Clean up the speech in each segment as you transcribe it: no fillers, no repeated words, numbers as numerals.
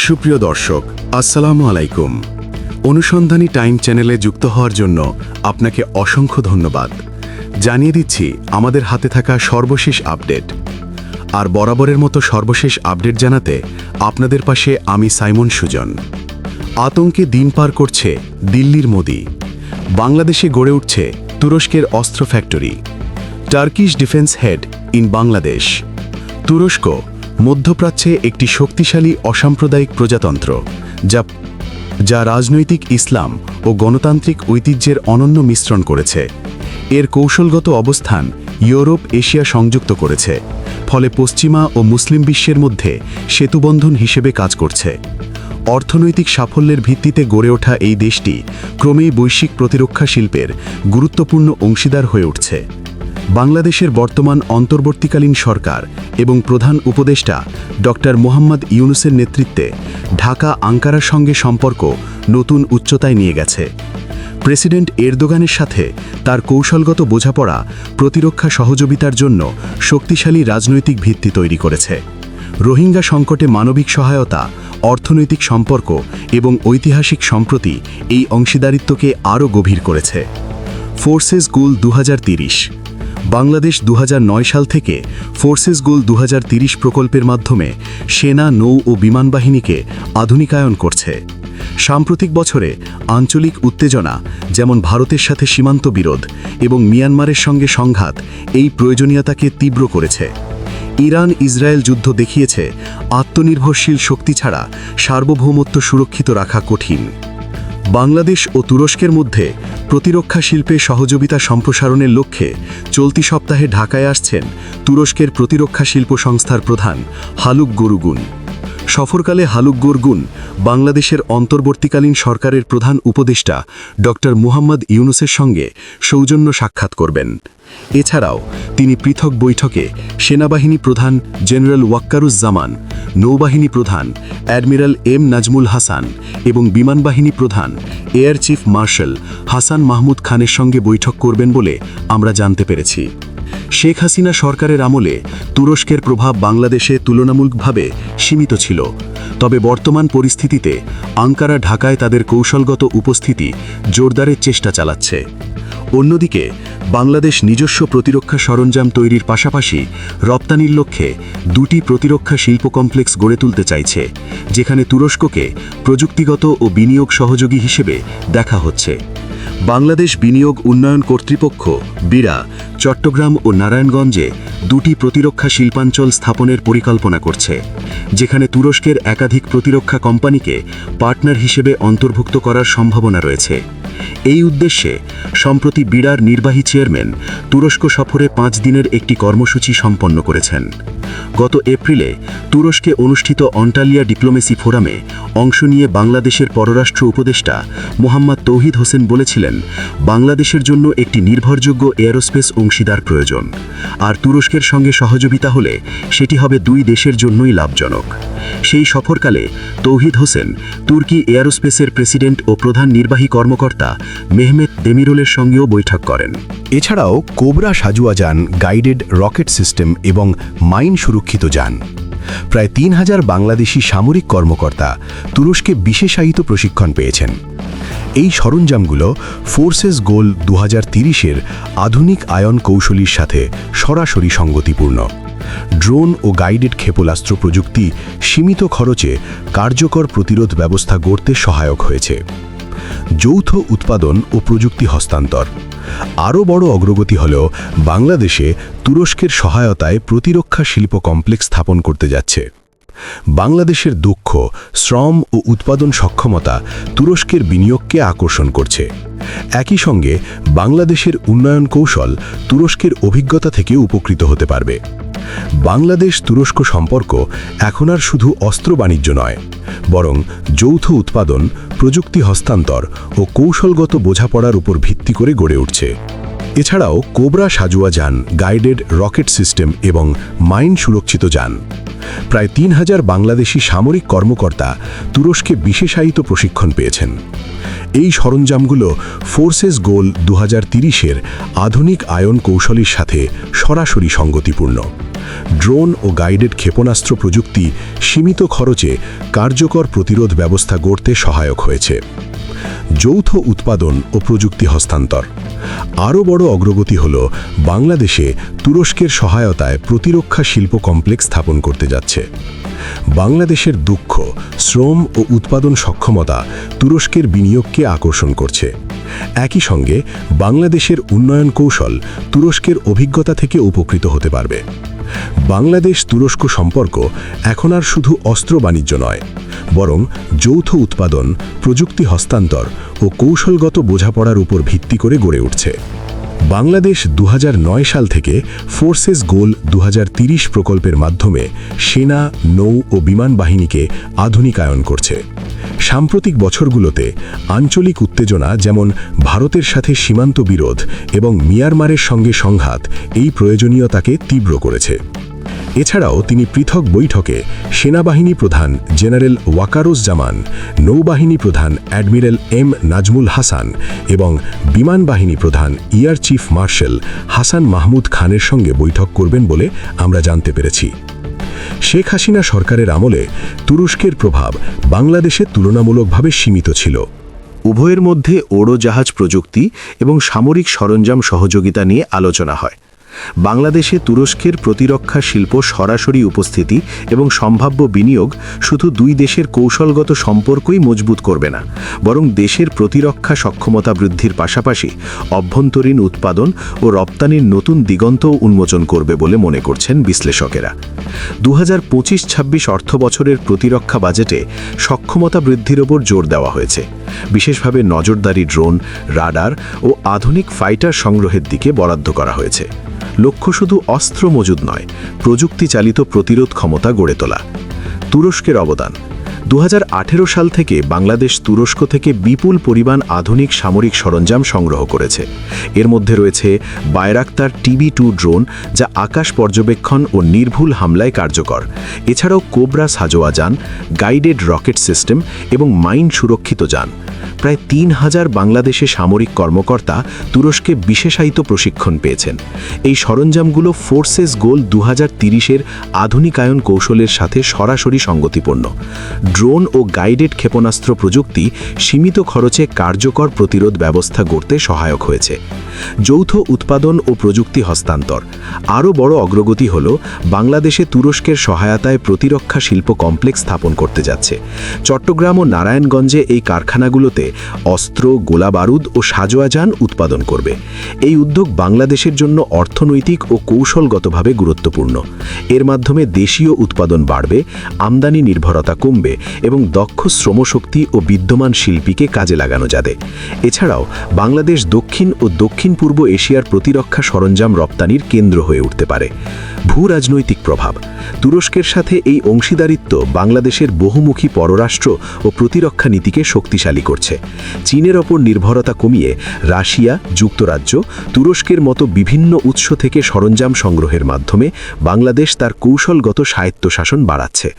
সুপ্রিয় দর্শক, আসসালামু আলাইকুম। অনুসন্ধানী টাইম চ্যানেলে যুক্ত হওয়ার জন্য আপনাকে অসংখ্য ধন্যবাদ। জানিয়ে দিচ্ছি আমাদের হাতে থাকা সর্বশেষ আপডেট। আর বরাবরের মতো সর্বশেষ আপডেট জানাতে আপনাদের পাশে আমি সাইমন সুজন। আতঙ্কে দিন পার করছে দিল্লির মোদি। বাংলাদেশে গড়ে উঠছে তুরস্কের অস্ত্র factory. Turkish defence head in Bangladesh. তুরস্ক মধ্যপ্রাচ্যে একটি শক্তিশালী অসাম্প্রদায়িক প্রজাতন্ত্র, যা রাজনৈতিক ইসলাম ও গণতান্ত্রিক ঐতিহ্যের অনন্য মিশ্রণ করেছে। এর কৌশলগত অবস্থান ইউরোপ এশিয়া সংযুক্ত করেছে, ফলে পশ্চিমা ও মুসলিম বিশ্বের মধ্যে সেতুবন্ধন হিসেবে কাজ করছে। অর্থনৈতিক সাফল্যের ভিত্তিতে গড়ে ওঠা এই দেশটি ক্রমেই বৈশ্বিক প্রতিরক্ষা শিল্পের গুরুত্বপূর্ণ অংশীদার হয়ে উঠছে। বাংলাদেশের বর্তমান অন্তর্বর্তীকালীন সরকার এবং প্রধান উপদেষ্টা ডক্টর মোহাম্মদ ইউনূসের নেতৃত্বে ঢাকা আঙ্কারার সঙ্গে সম্পর্ক নতুন উচ্চতায় নিয়ে গেছে। প্রেসিডেন্ট এরদোগানের সাথে তার কৌশলগত বোঝাপড়া প্রতিরক্ষা সহযোগিতার জন্য শক্তিশালী রাজনৈতিক ভিত্তি তৈরি করেছে। রোহিঙ্গা সংকটে মানবিক সহায়তা, অর্থনৈতিক সম্পর্ক এবং ঐতিহাসিক সম্প্রতি এই অংশীদারিত্বকে আরও গভীর করেছে। ফোর্সেস গোল 2030। বাংলাদেশ 2009 সাল থেকে ফোর্সেস গোল 2030 প্রকল্পের মাধ্যমে সেনা, নৌ ও বিমান বাহিনীকে আধুনিকায়ন করছে। সাম্প্রতিক বছরে আঞ্চলিক উত্তেজনা, যেমন ভারতের সাথে সীমান্ত বিরোধ এবং মিয়ানমারের সঙ্গে সংঘাত, এই প্রয়োজনীয়তাকে তীব্র করেছে। ইরান ইসরায়েল যুদ্ধ দেখিয়েছে আত্মনির্ভরশীল শক্তি ছাড়া সার্বভৌমত্ব সুরক্ষিত রাখা কঠিন। বাংলাদেশ ও তুরস্কের মধ্যে প্রতিরক্ষা শিল্পে সহযোগিতা সম্প্রসারণের লক্ষ্যে চলতি সপ্তাহে ঢাকায় আসছেন তুরস্কের প্রতিরক্ষা শিল্প সংস্থার প্রধান হালুক গরুগুন। সফরকালে হালুক গরগুন বাংলাদেশের অন্তর্বর্তীকালীন সরকারের প্রধান উপদেষ্টা ডক্টর মুহাম্মদ ইউনূসের সঙ্গে সৌজন্য সাক্ষাৎ করবেন। এছাড়াও তিনি পৃথক বৈঠকে সেনাবাহিনী প্রধান জেনারেল ওয়াক্কারুজ্জামান, নৌবাহিনী প্রধান অ্যাডমিরাল এম নাজমুল হাসান এবং বিমানবাহিনী প্রধান air chief marshal Hasan Mahmud খানের সঙ্গে বৈঠক করবেন বলে আমরা জানতে পেরেছি। শেখ হাসিনা সরকারের আমলে তুরস্কের প্রভাব বাংলাদেশে তুলনামূলকভাবে সীমিত ছিল, তবে বর্তমান পরিস্থিতিতে আঙ্কারা ঢাকায় তাদের কৌশলগত উপস্থিতি জোরদারের চেষ্টা চালাচ্ছে। অন্যদিকে বাংলাদেশ নিজস্ব প্রতিরক্ষা সরঞ্জাম তৈরির পাশাপাশি রপ্তানির লক্ষ্যে দুটি প্রতিরক্ষা শিল্প কমপ্লেক্স গড়ে তুলতে চাইছে, যেখানে তুরস্ককে প্রযুক্তিগত ও বিনিয়োগ সহযোগী হিসেবে দেখা হচ্ছে। বাংলাদেশ বিনিয়োগ উন্নয়ন কর্তৃপক্ষ বিরা চট্টগ্রাম ও নারায়ণগঞ্জে দুটি প্রতিরক্ষা শিল্পাঞ্চল স্থাপনের পরিকল্পনা করছে, যেখানে তুরস্কের একাধিক প্রতিরক্ষা কোম্পানিকে পার্টনার হিসেবে অন্তর্ভুক্ত করার সম্ভাবনা রয়েছে। এই উদ্দেশ্যে সম্প্রতি বিরার নির্বাহী চেয়ারম্যান তুরস্ক সফরে 5 দিনের একটি কর্মসূচি সম্পন্ন করেছেন। গত এপ্রিলে তুরস্কে অনুষ্ঠিত অন্টালিয়া ডিপ্লোমেসি ফোরামে অংশ নিয়ে বাংলাদেশের পররাষ্ট্র উপদেষ্টা মোহাম্মদ তৌহিদ হোসেন বলেছিলেন, বাংলাদেশের জন্য একটি নির্ভরযোগ্য এয়ারোস্পেস অংশীদার প্রয়োজন, আর তুরস্কের সঙ্গে সহযোগিতা হলে সেটি হবে দুই দেশের জন্যই লাভজনক। সেই সফরকালে তৌহিদ হোসেন তুর্কি এয়ারোস্পেসের প্রেসিডেন্ট ও প্রধান নির্বাহী কর্মকর্তা মেহমেত দেমিরোলের সঙ্গেও বৈঠক করেন। এছাড়াও কোবরা সাজুয়া যান, গাইডেড রকেট সিস্টেম এবং মাইন সুরক্ষিত যান। প্রায় 3000 বাংলাদেশি সামরিক কর্মকর্তা তুরস্কে বিশেষায়িত প্রশিক্ষণ পেয়েছেন। এই সরঞ্জামগুলো ফোর্সেস গোল 2030-এর আধুনিক আয়ন কৌশলীর সাথে সরাসরি সঙ্গতিপূর্ণ। ড্রোন ও গাইডেড ক্ষেপণাস্ত্র প্রযুক্তি সীমিত খরচে কার্যকর প্রতিরোধ ব্যবস্থা গড়তে সহায়ক হয়েছে। যৌথ উৎপাদন ও প্রযুক্তি হস্তান্তর। আরও বড় অগ্রগতি হল বাংলাদেশে তুরস্কের সহায়তায় প্রতিরক্ষা শিল্প কমপ্লেক্স স্থাপন করতে যাচ্ছে। বাংলাদেশের দক্ষ শ্রম ও উৎপাদন সক্ষমতা তুরস্কের বিনিয়োগকে আকর্ষণ করছে। একই সঙ্গে বাংলাদেশের উন্নয়ন কৌশল তুরস্কের অভিজ্ঞতা থেকে উপকৃত হতে পারবে। বাংলাদেশ তুরস্ক সম্পর্ক এখন আর শুধু অস্ত্র বাণিজ্য নয়, বরং যৌথ উৎপাদন, প্রযুক্তি হস্তান্তর ও কৌশলগত বোঝাপড়ার উপর ভিত্তি করে গড়ে উঠছে। এছাড়াও কোবরা সাজুয়া যান, গাইডেড রকেট সিস্টেম এবং মাইন সুরক্ষিত যান। প্রায় 3000 বাংলাদেশি সামরিক কর্মকর্তা তুরস্কে বিশেষায়িত প্রশিক্ষণ পেয়েছেন। এই সরঞ্জামগুলো ফোর্সেস গোল 2030-এর আধুনিক আয়ন কৌশলীর সাথে সরাসরি সঙ্গতিপূর্ণ। ড্রোন ও গাইডেড ক্ষেপণাস্ত্র প্রযুক্তি সীমিত খরচে কার্যকর প্রতিরোধ ব্যবস্থা গড়তে সহায়ক হয়েছে। যৌথ উৎপাদন ও প্রযুক্তি হস্তান্তর। আরও বড় অগ্রগতি হল বাংলাদেশে তুরস্কের সহায়তায় প্রতিরক্ষা শিল্প কমপ্লেক্স স্থাপন করতে যাচ্ছে। বাংলাদেশের দক্ষ শ্রম ও উৎপাদন সক্ষমতা তুরস্কের বিনিয়োগকে আকর্ষণ করছে। একই সঙ্গে বাংলাদেশের উন্নয়ন কৌশল তুরস্কের অভিজ্ঞতা থেকে উপকৃত হতে পারবে। বাংলাদেশ তুরস্ক সম্পর্ক এখন আর শুধু অস্ত্র বাণিজ্য নয়, বরং যৌথ উৎপাদন, প্রযুক্তি হস্তান্তর ও কৌশলগত বোঝাপড়ার উপর ভিত্তি করে গড়ে উঠছে। বাংলাদেশ 2009 সাল থেকে ফোর্সেস গোল 2030 প্রকল্পের মাধ্যমে সেনা, নৌ ও বিমান বাহিনীকে আধুনিকায়ন করছে। সাম্প্রতিক বছরগুলোতে আঞ্চলিক উত্তেজনা যেমন ভারতের সাথে সীমান্ত বিরোধ এবং মিয়ানমারের সঙ্গে সংঘাত এই প্রয়োজনীয়তাকে তীব্র করেছে। এছাড়াও তিনি পৃথক বৈঠকে সেনাবাহিনী প্রধান জেনারেল ওয়াকারুজ্জামান, নৌবাহিনী প্রধান অ্যাডমিরাল এম নাজমুল হাসান এবং বিমান বাহিনী প্রধান air chief marshal Hasan Mahmud খানের সঙ্গে বৈঠক করবেন বলে আমরা জানতে পেরেছি। শেখ হাসিনা সরকারের আমলে তুরস্কের প্রভাব বাংলাদেশে তুলনামূলকভাবে সীমিত ছিল। উভয়ের মধ্যে উড়োজাহাজ প্রযুক্তি এবং সামরিক সরঞ্জাম সহযোগিতা নিয়ে আলোচনা হয়। বাংলাদেশে তুরস্কের প্রতিরক্ষা শিল্প সরাসরি উপস্থিতি এবং সম্ভাব্য বিনিয়োগ শুধু দুই দেশের কৌশলগত সম্পর্কই মজবুত করবে না, বরং দেশের প্রতিরক্ষা সক্ষমতা বৃদ্ধির পাশাপাশি অভ্যন্তরীণ উৎপাদন ও রপ্তানির নতুন দিগন্তও উন্মোচন করবে বলে মনে করছেন বিশ্লেষকেরা। 2025-26 অর্থবছরের প্রতিরক্ষা বাজেটে সক্ষমতা বৃদ্ধির ওপর জোর দেওয়া হয়েছে। বিশেষভাবে নজরদারি ড্রোন, রাডার ও আধুনিক ফাইটার সংগ্রহের দিকে বরাদ্দ করা হয়েছে। লক্ষ্য শুধু অস্ত্র মজুদ নয়, প্রযুক্তি চালিত প্রতিরোধ ক্ষমতা গড়ে তোলা। তুরস্কের অবদান। 2018 সাল থেকে বাংলাদেশ তুরস্ক থেকে বিপুল পরিমাণ আধুনিক সামরিক সরঞ্জাম সংগ্রহ করেছে। এর মধ্যে রয়েছে বায়রাক্তার TB2 ড্রোন, যা আকাশ পর্যবেক্ষণ ও নির্ভুল হামলায় কার্যকর। এছাড়াও কোবরা সাজোয়া যান, গাইডেড রকেট সিস্টেম এবং মাইন সুরক্ষিত যান। প্রায় 3000 বাংলাদেশে সামরিক কর্মকর্তা তুরস্কে বিশেষায়িত প্রশিক্ষণ পেয়েছেন। এই সরঞ্জামগুলো ফোর্সেস গোল 2030-এর আধুনিকায়ন কৌশলের সাথে সরাসরি সঙ্গতিপূর্ণ। ড্রোন ও গাইডেড ক্ষেপণাস্ত্র প্রযুক্তি সীমিত খরচে কার্যকর প্রতিরোধ ব্যবস্থা গড়তে সহায়ক হয়েছে। যৌথ উৎপাদন ও প্রযুক্তি হস্তান্তর। আরও বড় অগ্রগতি হল বাংলাদেশে তুরস্কের সহায়তায় প্রতিরক্ষা শিল্প কমপ্লেক্স স্থাপন করতে যাচ্ছে। চট্টগ্রাম ও নারায়ণগঞ্জে এই কারখানাগুলোতে অস্ত্র, গোলাবারুদ ও সাজোয়া যান উৎপাদন করবে। এই উদ্যোগ বাংলাদেশের জন্য অর্থনৈতিক ও কৌশলগতভাবে গুরুত্বপূর্ণ। এর মাধ্যমে দেশীয় উৎপাদন বাড়বে, আমদানি নির্ভরতা কমবে এবং দক্ষ শ্রমশক্তি ও বিদ্যমান শিল্পীকে কাজে লাগানো যাবে। এছাড়াও বাংলাদেশ দক্ষিণ ও দক্ষিণ পূর্ব এশিয়ার প্রতিরক্ষা সরঞ্জাম রপ্তানির কেন্দ্র হয়ে উঠতে পারে। ভূ রাজনৈতিক প্রভাব। তুরস্কের সাথে এই অংশীদারিত্ব বাংলাদেশের বহুমুখী পররাষ্ট্র ও প্রতিরক্ষা নীতিকে শক্তিশালী করছে। চীনের ওপর নির্ভরতা কমিয়ে রাশিয়া, যুক্তরাজ্য, তুরস্কের মতো বিভিন্ন উৎস থেকে সরঞ্জাম সংগ্রহের মাধ্যমে বাংলাদেশ তার কৌশলগত স্বায়ত্তশাসন বাড়াচ্ছে।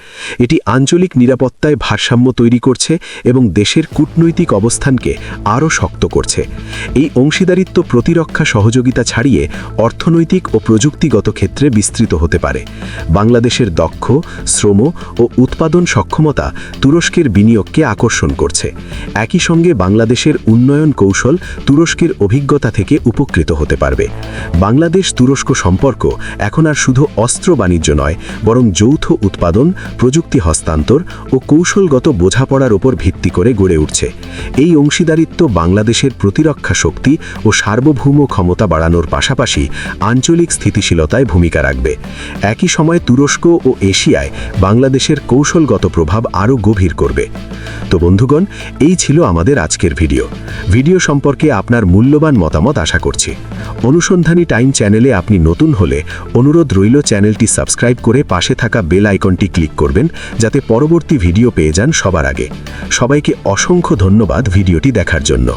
এটি আঞ্চলিক নিরাপত্তায় ভারসাম্য তৈরি করছে এবং দেশের কূটনৈতিক অবস্থানকে আরও শক্ত করছে। এই অংশীদারিত্ব প্রতিরক্ষা সহযোগিতা ছাড়িয়ে অর্থনৈতিক ও প্রযুক্তিগত ক্ষেত্রে বিস্তৃত হতে পারে। বাংলাদেশের দক্ষ শ্রম ও উৎপাদন সক্ষমতা তুরস্কের বিনিয়োগকে আকর্ষণ করছে। একই সঙ্গে বাংলাদেশের উন্নয়ন কৌশল তুরস্কের অভিজ্ঞতা থেকে উপকৃত হতে পারবে। বাংলাদেশ তুরস্ক সম্পর্ক এখন আর শুধু অস্ত্র বাণিজ্য নয়, বরং যৌথ উৎপাদন, প্রযুক্তি হস্তান্তর ও কৌশলগত বোঝাপড়ার উপর ভিত্তি করে গড়ে উঠছে। এই অংশীদারিত্ব বাংলাদেশের প্রতিরক্ষা শক্তি ও সার্বভৌম ক্ষমতা বাড়ানোর পাশাপাশি আঞ্চলিক স্থিতিশীলতায় ভূমিকা রাখবে। একই সময় তুরস্ক ও এশিয়ায় বাংলাদেশের কৌশলগত প্রভাব আরও গভীর করবে। তো বন্ধুগণ, এই ছিল আমাদের আজকের ভিডিও সম্পর্কে আপনার মূল্যবান মতামত আশা করছি। অনুসন্ধানী টাইম চ্যানেলে আপনি নতুন হলে অনুরোধ রইল চ্যানেলটি সাবস্ক্রাইব করে পাশে থাকা বেল আইকনটি ক্লিক করবেন, যাতে পরবর্তী ভিডিও পেয়ে যান সবার আগে। সবাইকে অসংখ্য ধন্যবাদ ভিডিওটি দেখার জন্য।